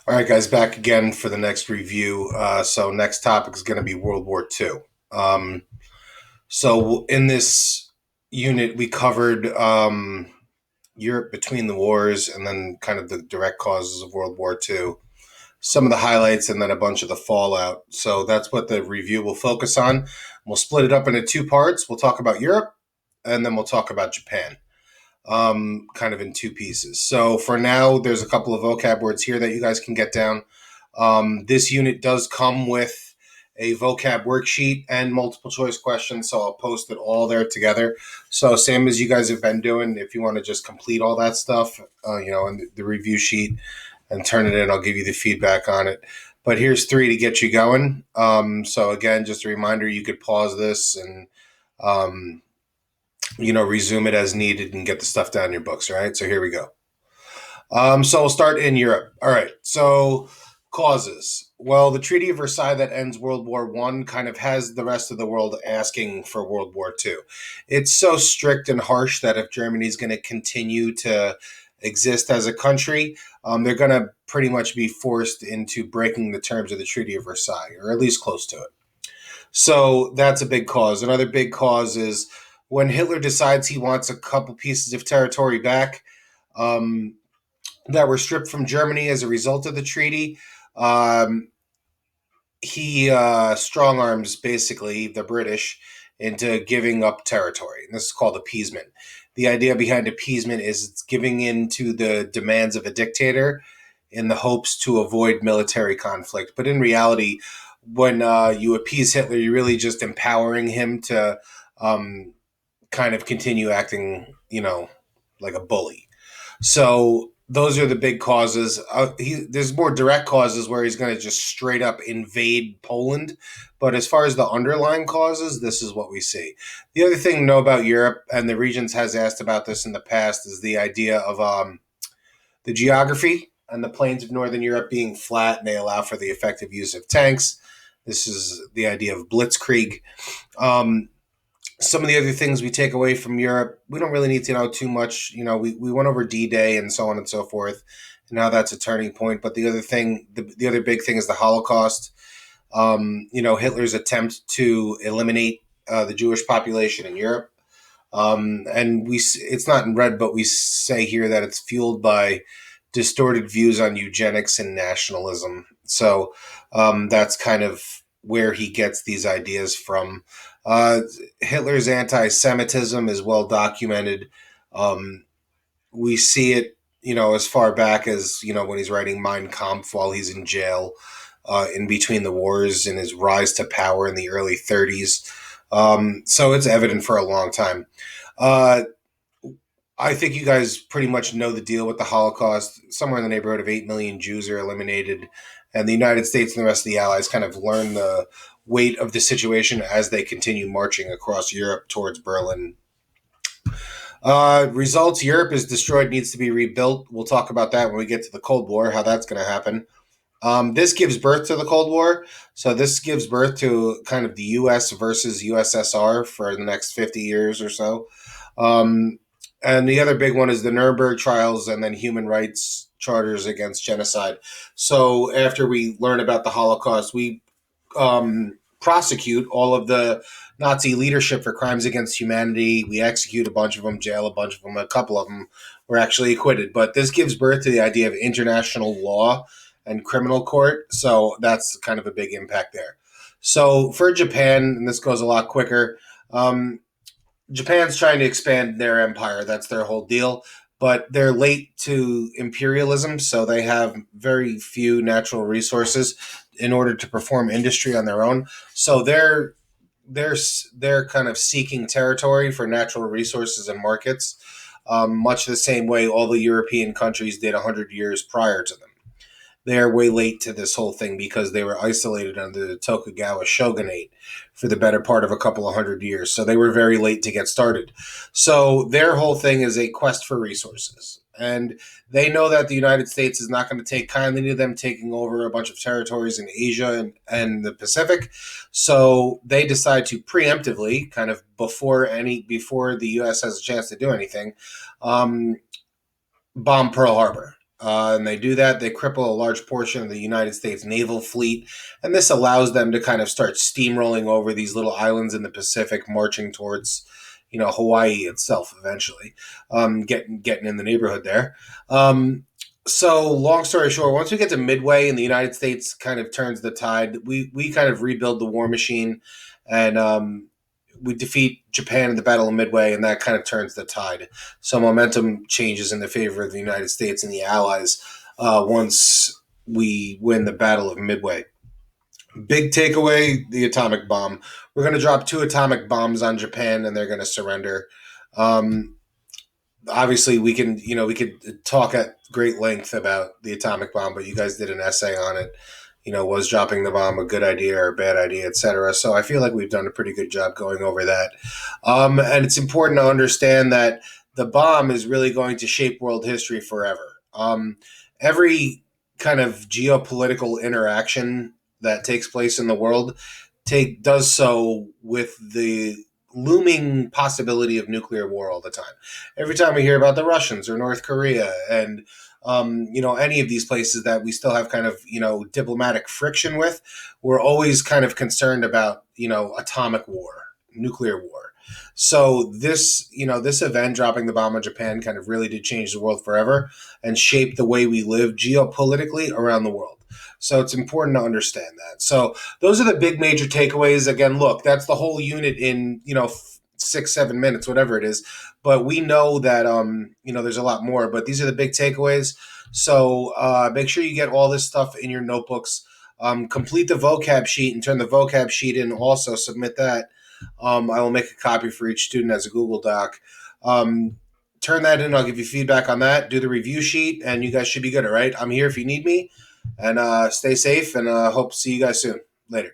All right, guys, back again for the next review. So next topic is going to be World War II. Um, so in this unit, we covered Europe between the wars and then kind of the direct causes of World War II, some of the highlights, and then a bunch of the fallout. So that's what the review will focus on. We'll split it up into two parts. We'll talk about Europe, and then we'll talk about Japan, kind of in two pieces. So for now, there's a couple of vocab words here that you guys can get down. This unit does come with a vocab worksheet and multiple choice questions, so I'll post it all there together. So same as you guys have been doing, if you want to just complete all that stuff, in the review sheet and turn it in, I'll give you the feedback on it. But here's three to get you going. So again, just a reminder, you could pause this and um, resume it as needed and get the stuff down in your books. All right. So here we go. So we'll start in Europe. All right. So causes. Well, the Treaty of Versailles that ends World War One kind of has the rest of the world asking for World War Two. It's so strict and harsh that if Germany's going to continue to exist as a country, they're going to pretty much be forced into breaking the terms of the Treaty of Versailles, or at least close to it. So that's a big cause. Another big cause is when Hitler decides he wants a couple pieces of territory back um, that were stripped from Germany as a result of the treaty. Um, he strong arms basically the British into giving up territory. And this is called appeasement. The idea behind appeasement is it's giving in to the demands of a dictator in the hopes to avoid military conflict. But in reality, when you appease Hitler, you're really just empowering him to um, kind of continue acting, like a bully. So those are the big causes. There's more direct causes where he's going to just straight up invade Poland. But as far as the underlying causes, this is what we see. The other thing to know about Europe, and the Regents has asked about this in the past, is the idea of the geography and the plains of northern Europe being flat, and they allow for the effective use of tanks. This is the idea of blitzkrieg. Um, some of the other things we take away from Europe, we don't really need to know too much. We went over D Day and so on and so forth, and now that's a turning point. But the other thing, the other big thing is the Holocaust. Hitler's attempt to eliminate the Jewish population in Europe. And it's not in red, but we say here that it's fueled by distorted views on eugenics and nationalism. So that's kind of where he gets these ideas from. Uh, Hitler's anti-Semitism is well documented. Um, we see it, as far back as when he's writing Mein Kampf while he's in jail, in between the wars, and his rise to power in the early 30s. So it's evident for a long time. Uh, I think you guys pretty much know the deal with the Holocaust. Somewhere in the neighborhood of 8 million Jews are eliminated, and the United States and the rest of the Allies kind of learn the weight of the situation as they continue marching across Europe towards Berlin. Results: Europe is destroyed, needs to be rebuilt. We'll talk about that when we get to the Cold War, how that's going to happen. This gives birth to the Cold War. So this gives birth to kind of the U.S. versus USSR for the next 50 years or so. Um, and the other big one is the Nuremberg trials and then human rights charters against genocide. So after we learn about the Holocaust, we prosecute all of the Nazi leadership for crimes against humanity. We execute a bunch of them, jail a bunch of them, a couple of them were actually acquitted. But this gives birth to the idea of international law and criminal court. So that's kind of a big impact there. So for Japan, and this goes a lot quicker, Japan's trying to expand their empire. That's their whole deal. But they're late to imperialism, so they have very few natural resources in order to perform industry on their own. So they're they're kind of seeking territory for natural resources and markets, much the same way all the European countries did 100 years prior to them. They're way late to this whole thing because they were isolated under the Tokugawa shogunate for the better part of a couple of 100 years. So they were very late to get started. So their whole thing is a quest for resources. And they know that the United States is not going to take kindly to them taking over a bunch of territories in Asia and the Pacific. So they decide to preemptively, kind of before the U.S. has a chance to do anything, bomb Pearl Harbor. And they do that, they cripple a large portion of the United States naval fleet, and this allows them to kind of start steamrolling over these little islands in the Pacific, marching towards, Hawaii itself eventually, getting in the neighborhood there. So long story short, once we get to Midway and the United States kind of turns the tide, we kind of rebuild the war machine, and we defeat Japan in the Battle of Midway, and that kind of turns the tide. So momentum changes in the favor of the United States and the Allies once we win the Battle of Midway. Big takeaway: the atomic bomb. We're going to drop 2 atomic bombs on Japan, and they're going to surrender. Um, Obviously, we could talk at great length about the atomic bomb, but you guys did an essay on it. Was dropping the bomb a good idea or a bad idea, etc. So I feel like we've done a pretty good job going over that. And it's important to understand that the bomb is really going to shape world history forever. Every kind of geopolitical interaction that takes place in the world does so with the looming possibility of nuclear war all the time. Every time we hear about the Russians or North Korea and any of these places that we still have kind of, diplomatic friction with, we're always kind of concerned about, atomic war, nuclear war. So this event, dropping the bomb on Japan, kind of really did change the world forever and shape the way we live geopolitically around the world. So it's important to understand that. So those are the big major takeaways. Again, look, that's the whole unit in, 6, 7 minutes, whatever it is. But we know that, there's a lot more, but these are the big takeaways. So make sure you get all this stuff in your notebooks. Complete the vocab sheet and turn the vocab sheet in. Also submit that. I will make a copy for each student as a Google Doc. Turn that in. I'll give you feedback on that. Do the review sheet, and you guys should be good. All right. I'm here if you need me. And stay safe, and hope to see you guys soon. Later.